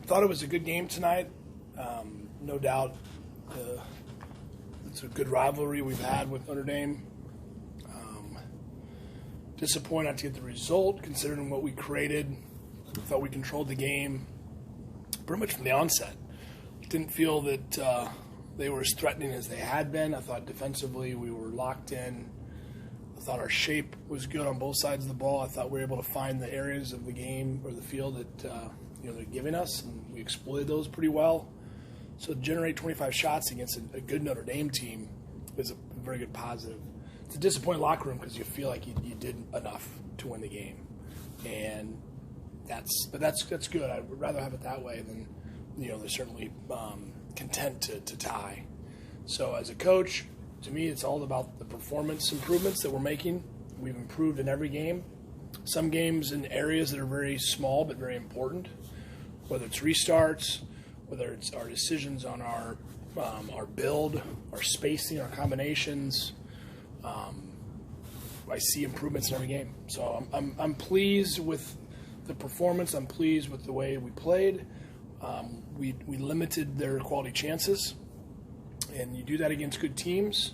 Thought it was a good game tonight. No doubt it's a good rivalry we've had with Notre Dame. Disappointed not to get the result, considering what we created. Thought we controlled the game pretty much from the onset. Didn't feel that they were as threatening as they had been. I thought defensively we were locked in. I thought our shape was good on both sides of the ball. I thought we were able to find the areas of the game or the field that they're giving us, and we exploited those pretty well. So to generate 25 shots against a good Notre Dame team is a very good positive. It's a disappointing locker room because you feel like you did enough to win the game, and that's good. I'd rather have it that way than they're certainly content to tie. So as a coach, to me, it's all about the performance improvements that we're making. We've improved in every game. Some games in areas that are very small but very important, whether it's restarts, whether it's our decisions on our build, our spacing, our combinations. I see improvements in every game. So I'm pleased with the performance. I'm pleased with the way we played. We limited their quality chances. And you do that against good teams,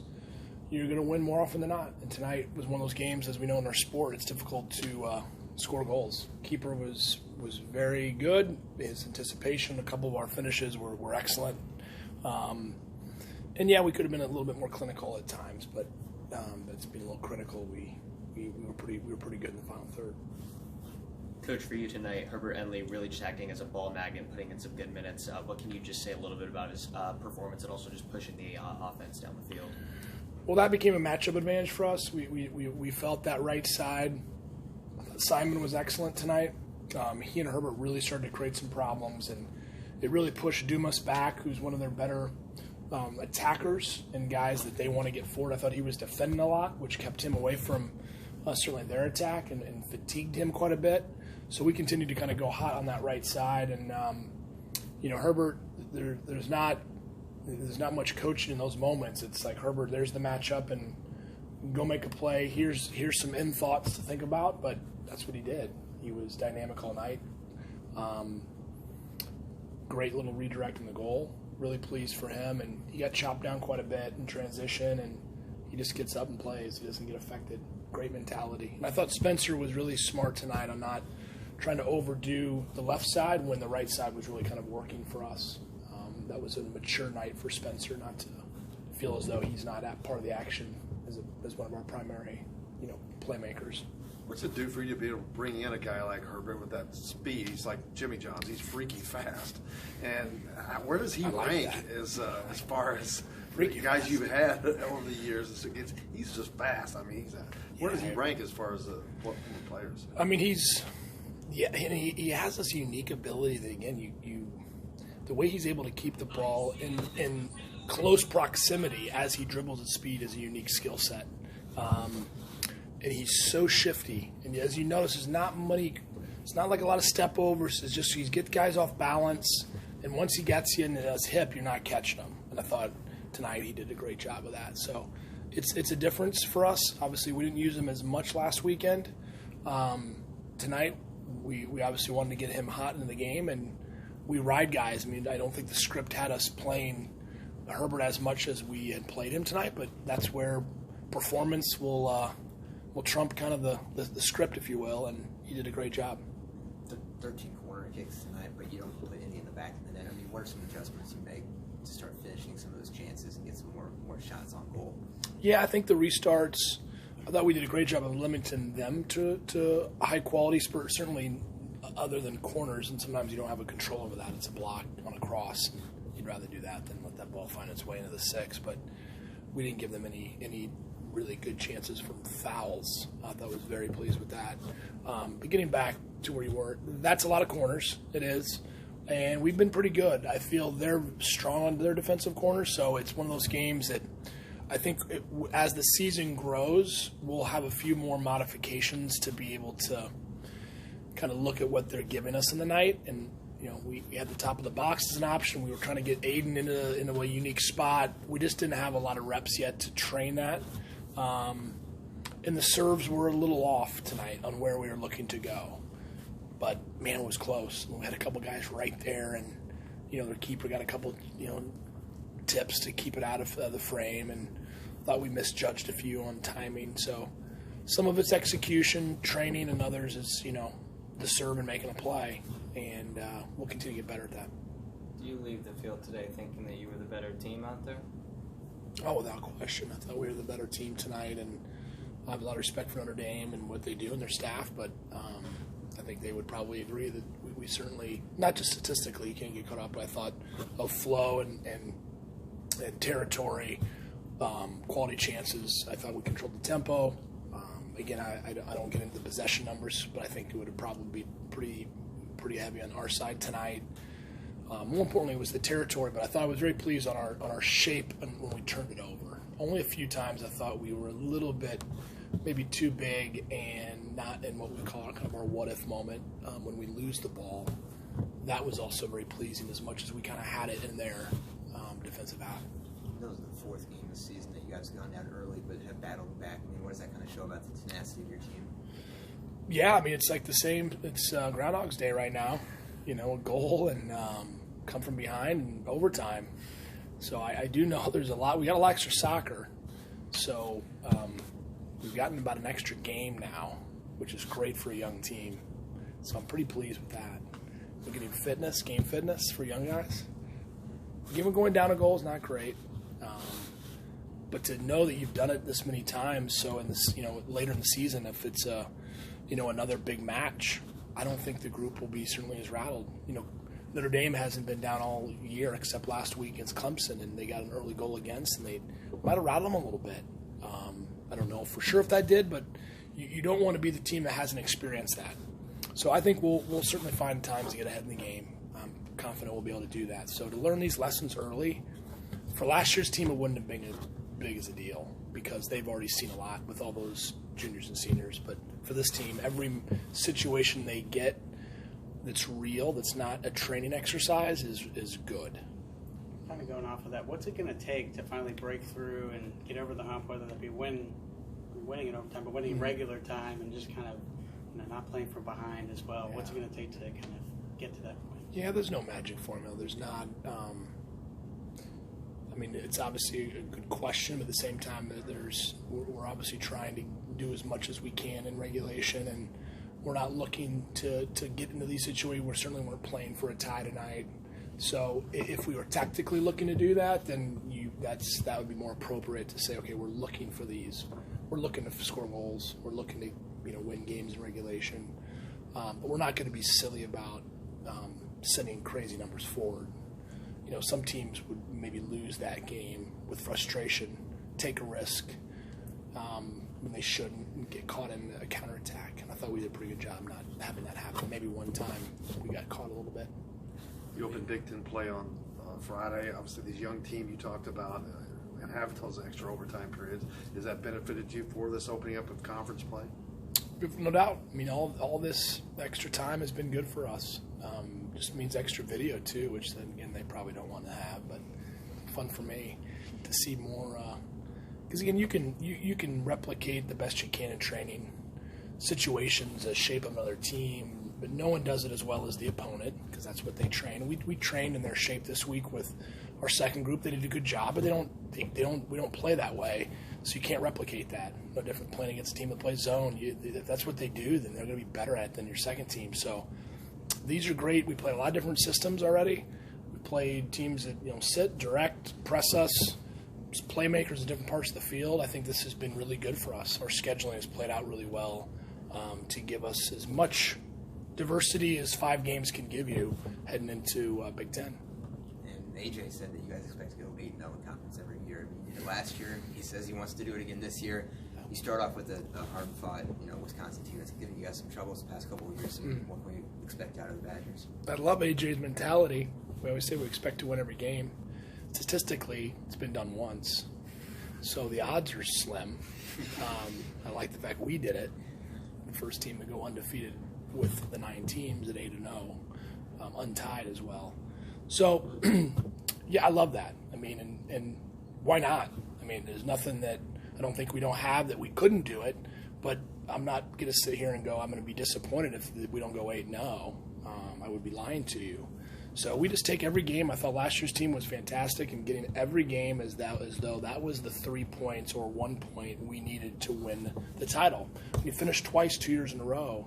you're going to win more often than not. And tonight was one of those games, as we know in our sport, it's difficult to score goals. Keeper was very good. His anticipation, a couple of our finishes were excellent. And yeah, we could have been a little bit more clinical at times, but that's being a little critical. We were pretty good in the final third. Coach, for you tonight, Herbert Enley really just acting as a ball magnet, putting in some good minutes. What can you just say a little bit about his performance and also just pushing the offense down the field? Well, that became a matchup advantage for us. We felt that right side. Simon was excellent tonight. He and Herbert really started to create some problems, and it really pushed Dumas back, who's one of their better attackers and guys that they want to get forward. I thought he was defending a lot, which kept him away from certainly their attack and fatigued him quite a bit. So we continued to kind of go hot on that right side, and Herbert, there's not much coaching in those moments. It's like, Herbert, there's the matchup, and go make a play. Here's some in thoughts to think about, but that's what he did. He was dynamic all night. Great little redirect in the goal. Really pleased for him, and he got chopped down quite a bit in transition, and he just gets up and plays. He doesn't get affected. Great mentality. And I thought Spencer was really smart tonight on not trying to overdo the left side when the right side was really kind of working for us. That was a mature night for Spencer, not to feel as though he's not at part of the action as one of our primary, playmakers. What's it do for you to be able to bring in a guy like Herbert with that speed? He's like Jimmy John's. He's freaky fast. And where does he rank as far as freaky guys fast you've had over the years? He's just fast. I mean, where does he rank as far as the players? I mean, he has this unique ability that, again, the way he's able to keep the ball in close proximity as he dribbles at speed is a unique skill set. And he's so shifty. And as you notice, it's not like a lot of step overs. It's just he gets guys off balance. And once he gets you in his hip, you're not catching him. And I thought tonight he did a great job of that. So it's a difference for us. Obviously, we didn't use him as much last weekend. Tonight, we obviously wanted to get him hot in the game, and we ride guys. I mean, I don't think the script had us playing Herbert as much as we had played him tonight, but that's where performance will trump kind of the script, if you will, and he did a great job. The 13 corner kicks tonight, but you don't put any in the back of the net. I mean, what are some adjustments you make to start finishing some of those chances and get some more shots on goal? Yeah, I think the restarts, I thought we did a great job of limiting them to a high quality spurt, certainly other than corners, and sometimes you don't have a control over that. It's a block on a cross. You'd rather do that than let that ball find its way into the six, but we didn't give them any really good chances from fouls. I thought I was very pleased with that. But getting back to where you were, that's a lot of corners. It is. And we've been pretty good. I feel they're strong on their defensive corners, so it's one of those games that I think as the season grows, we'll have a few more modifications to be able to kind of look at what they're giving us in the night. And, we had the top of the box as an option. We were trying to get Aiden into a unique spot. We just didn't have a lot of reps yet to train that. And the serves were a little off tonight on where we were looking to go. But, man, it was close. We had a couple guys right there, and, their keeper got a couple, tips to keep it out of the frame, and thought we misjudged a few on timing. So some of it's execution, training, and others is, the serve and making a play. And we'll continue to get better at that. Do you leave the field today thinking that you were the better team out there? Oh, without question. I thought we were the better team tonight, and I have a lot of respect for Notre Dame and what they do and their staff, but I think they would probably agree that we certainly, not just statistically, you can't get caught up, but I thought of flow and territory, quality chances. I thought we controlled the tempo. Again, I don't get into the possession numbers, but I think it would probably be pretty heavy on our side tonight. More importantly, it was the territory, but I thought I was very pleased on our shape when we turned it over. Only a few times I thought we were a little bit maybe too big and not in what we call kind of our what-if moment when we lose the ball. That was also very pleasing as much as we kind of had it in their defensive half. That was the fourth game this season that you guys have gone down early but have battled back. I mean, what does that kind of show about the tenacity of your team? Yeah, I mean, it's like the same. It's Groundhog's Day right now. A goal and come from behind and overtime. So I do know there's a lot. We got a lot of extra soccer. So we've gotten about an extra game now, which is great for a young team. So I'm pretty pleased with that. We're getting game fitness for young guys. Even going down a goal is not great. But to know that you've done it this many times, so in this, later in the season, if it's another big match, I don't think the group will be certainly as rattled. Notre Dame hasn't been down all year except last week against Clemson, and they got an early goal against, and they might have rattled them a little bit. I don't know for sure if that did, but you don't want to be the team that hasn't experienced that. So I think we'll certainly find times to get ahead in the game. I'm confident we'll be able to do that. So to learn these lessons early, for last year's team, it wouldn't have been as big as a deal because they've already seen a lot with all those juniors and seniors. But for this team, every situation they get that's real, that's not a training exercise, is good. Kind of going off of that, what's it going to take to finally break through and get over the hump, whether that be winning in overtime, but winning regular time and just kind of not playing from behind as well? Yeah. What's it going to take to kind of get to that point? Yeah, there's no magic formula. There's not. It's obviously a good question, but at the same time, we're obviously trying to do as much as we can in regulation, and we're not looking to get into these situations. We certainly weren't playing for a tie tonight. So if we were tactically looking to do that, then that would be more appropriate to say, okay, we're looking for these. We're looking to score goals. We're looking to win games in regulation. But we're not going to be silly about sending crazy numbers forward. Some teams would maybe lose that game with frustration, take a risk when they shouldn't, and get caught in a counterattack. And I thought we did a pretty good job not having that happen. Maybe one time we got caught a little bit. You opened Big Ten play on Friday. Obviously, these young team you talked about and have those extra overtime periods. Has that benefited you for this opening up of conference play? No doubt. All this extra time has been good for us. Just means extra video too, which then again they probably don't want to have, but fun for me to see more. Because again, you can replicate the best you can in training situations, a shape of another team, but no one does it as well as the opponent because that's what they train. We trained in their shape this week with our second group. They did a good job, but we don't play that way, so you can't replicate that. No different playing against a team that plays zone. If that's what they do, then they're going to be better at it than your second team. So these are great. We played a lot of different systems already. We played teams that sit, direct, press us, playmakers in different parts of the field. I think this has been really good for us. Our scheduling has played out really well to give us as much diversity as 5 games can give you heading into Big Ten. And AJ said that you guys expect to go 8-0 in conference every year. You did it last year. He says he wants to do it again this year. You start off with a hard-fought, Wisconsin team that's given you guys some troubles the past couple of years. And what can we expect out of the Badgers? I love AJ's mentality. We always say we expect to win every game. Statistically, it's been done once, so the odds are slim. I like the fact we did it. The first team to go undefeated with the 9 teams at 8-0, untied as well. So, yeah, I love that. And why not? There's nothing that I don't think we don't have that we couldn't do it, but I'm not going to sit here and go, I'm going to be disappointed if we don't go 8-0. I would be lying to you. So we just take every game. I thought last year's team was fantastic, and getting every game as though that was the 3 points or 1 point we needed to win the title. We finished twice 2 years in a row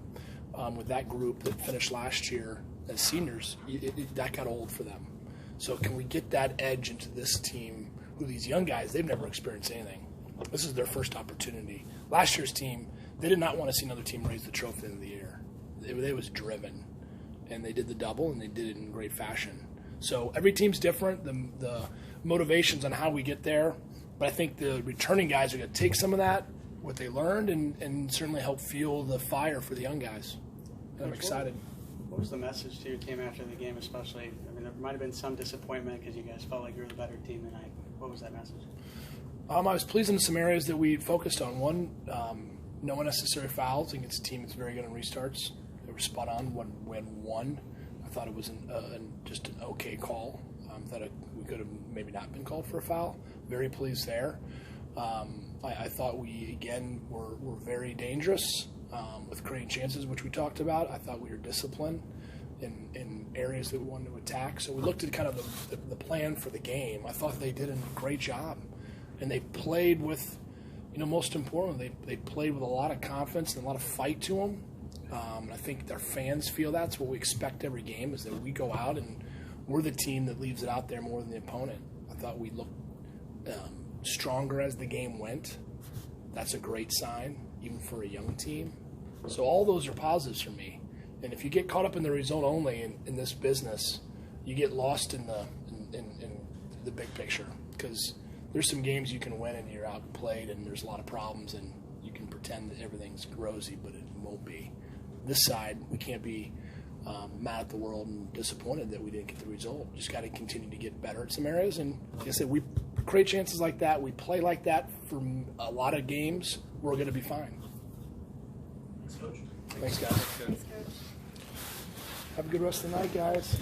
with that group that finished last year as seniors. That got old for them. So can we get that edge into this team, who these young guys, they've never experienced anything. This is their first opportunity. Last year's team, they did not want to see another team raise the trophy at the end of the year. They was driven. And they did the double, and they did it in great fashion. So every team's different, the motivations on how we get there. But I think the returning guys are going to take some of that, what they learned, and certainly help fuel the fire for the young guys. And I'm excited. What was the message to your team after the game especially? I mean, there might have been some disappointment because you guys felt like you were the better team tonight. What was that message? I was pleased in some areas that we focused on. One, no unnecessary fouls against a team that's very good on restarts. They were spot on when one. I thought it was just an okay call. Thought we could have maybe not been called for a foul. Very pleased there. I thought we, again, were very dangerous with creating chances, which we talked about. I thought we were disciplined in areas that we wanted to attack. So we looked at kind of the plan for the game. I thought they did a great job. And they played with, most importantly, they played with a lot of confidence and a lot of fight to them. I think their fans feel that's what we expect every game, is that we go out and we're the team that leaves it out there more than the opponent. I thought we looked stronger as the game went. That's a great sign, even for a young team. So all those are positives for me. And if you get caught up in the result only in this business, you get lost in the big picture, because there's some games you can win and you're outplayed and there's a lot of problems and you can pretend that everything's rosy, but it won't be. This side, we can't be mad at the world and disappointed that we didn't get the result. Just got to continue to get better at some areas. And like I said, we create chances like that. We play like that for a lot of games. We're going to be fine. Thanks, Coach. Thanks, guys. Thanks, Coach. Have a good rest of the night, guys.